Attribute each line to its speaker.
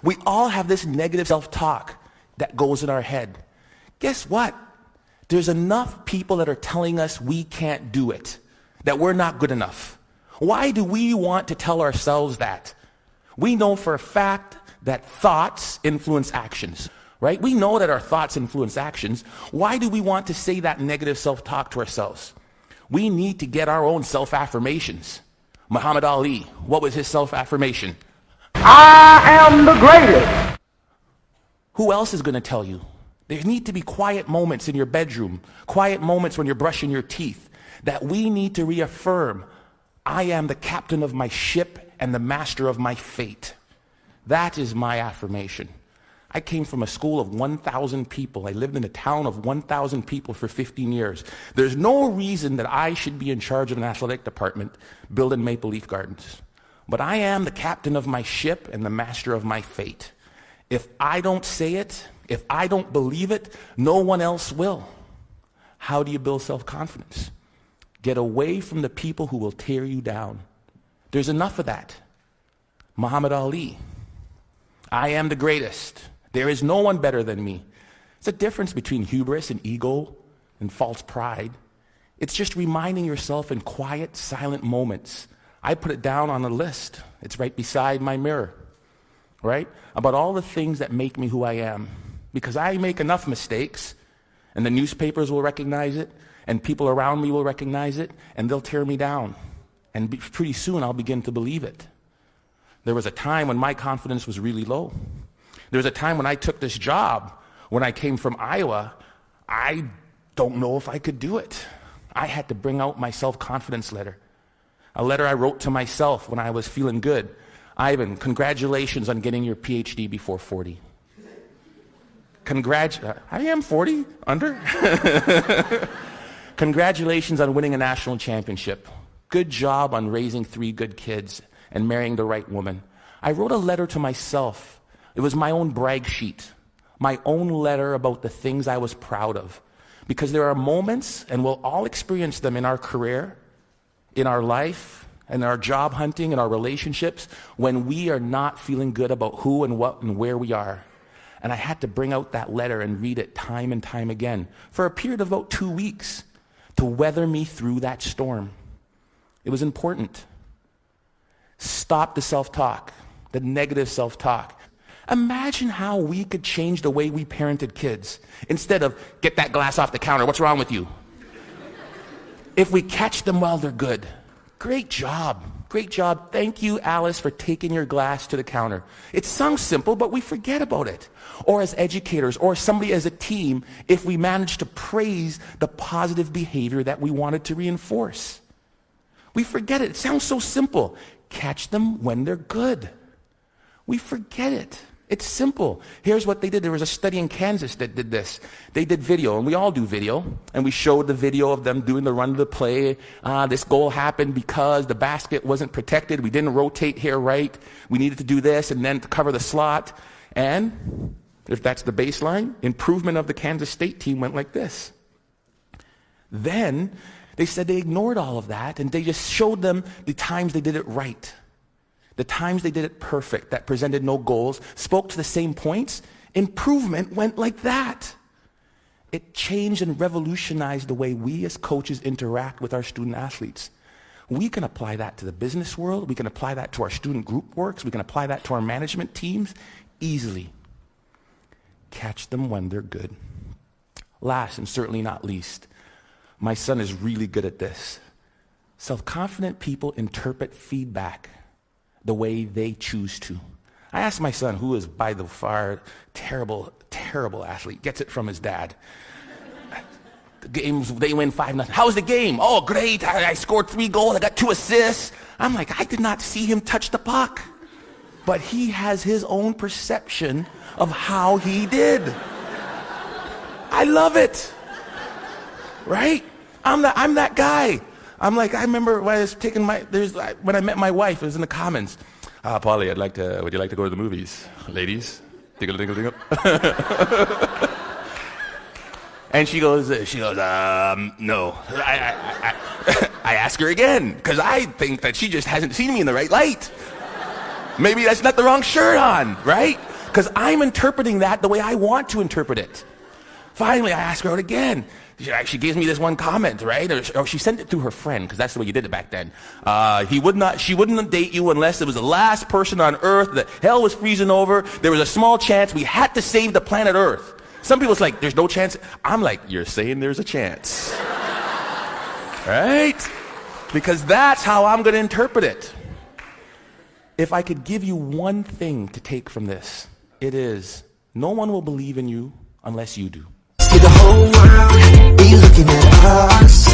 Speaker 1: We all have this negative self-talk that goes in our head. Guess what? There's enough people that are telling us we can't do it, that we're not good enough. Why do we want to tell ourselves that? We know for a fact that thoughts influence actions, right? We know that our thoughts influence actions. Why do we want to say that negative self-talk to ourselves? We need to get our own self-affirmations. Muhammad Ali, what was his self-affirmation?
Speaker 2: I am the greatest.
Speaker 1: Who else is going to tell you? There need to be quiet moments in your bedroom, quiet moments when you're brushing your teeth, that we need to reaffirm, I am the captain of my ship and the master of my fate. That is my affirmation. I came from a school of 1,000 people. I lived in a town of 1,000 people for 15 years. There's no reason that I should be in charge of an athletic department building Maple Leaf Gardens. But I am the captain of my ship and the master of my fate. If I don't say it, if I don't believe it, no one else will. How do you build self-confidence? Get away from the people who will tear you down. There's enough of that. Muhammad Ali, I am the greatest. There is no one better than me. It's a difference between hubris and ego and false pride. It's just reminding yourself in quiet, silent moments. I put it down on a list. It's right beside my mirror, right? About all the things that make me who I am. Because I make enough mistakes, and the newspapers will recognize it, and people around me will recognize it, and they'll tear me down. And pretty soon I'll begin to believe it. There was a time when my confidence was really low. There was a time when I took this job, when I came from Iowa, I don't know if I could do it. I had to bring out my self-confidence letter. A letter I wrote to myself when I was feeling good. Ivan, congratulations on getting your PhD before 40. I am 40, under. Congratulations on winning a national championship. Good job on raising 3 good kids and marrying the right woman. I wrote a letter to myself. It was my own brag sheet, my own letter about the things I was proud of. Because there are moments, and we'll all experience them in our career, in our life, in our job hunting, in our relationships, when we are not feeling good about who and what and where we are. And I had to bring out that letter and read it time and time again for a period of about 2 weeks to weather me through that storm. It was important. Stop the self-talk, the negative self-talk. Imagine how we could change the way we parented kids. Instead of, get that glass off the counter, what's wrong with you? If we catch them while they're good. Great job. Great job. Thank you, Alice, for taking your glass to the counter. It sounds simple, but we forget about it. Or as educators, or somebody as a team, if we manage to praise the positive behavior that we wanted to reinforce. We forget it. It sounds so simple. Catch them when they're good. We forget it. It's simple. Here's what they did. There was a study in Kansas that did this. They did video, and we all do video, and we showed the video of them doing the run of the play. This goal happened because the basket wasn't protected. We didn't rotate here right. We needed to do this, and then to cover the slot. And if that's the baseline, improvement of the Kansas State team went like this. Then they said they ignored all of that, and they just showed them the times they did it right. The times they did it perfect, that presented no goals, spoke to the same points. Improvement went like that. It changed and revolutionized the way we as coaches interact with our student athletes. We can apply that to the business world. We can apply that to our student group works. We can apply that to our management teams easily. Catch them when they're good. Last and certainly not least, my son is really good at this. Self-confident people interpret feedback the way they choose to. I asked my son, who is by the far terrible athlete, gets it from his dad. The games, they win 5-0. How was the game? Oh, great. I scored 3 goals. I got 2 assists. I'm like, I did not see him touch the puck. But he has his own perception of how he did. I love it. Right? I'm that guy. I'm like, I remember when I was taking when I met my wife, it was in the Commons. Polly, would you like to go to the movies? Ladies, dingle, dingle, dingle. And she goes, no. I ask her again, because I think that she just hasn't seen me in the right light. Maybe that's not the wrong shirt on, right? because I'm interpreting that the way I want to interpret it. Finally, I asked her out again. She gives me this one comment, right? Or she sent it through her friend, because that's the way you did it back then. She wouldn't date you unless it was the last person on earth, that hell was freezing over, there was a small chance, we had to save the planet Earth. Some people's like, there's no chance. I'm like, you're saying there's a chance. Right? Because that's how I'm going to interpret it. If I could give you one thing to take from this, it is, no one will believe in you unless you do.
Speaker 3: See the whole world be looking at us.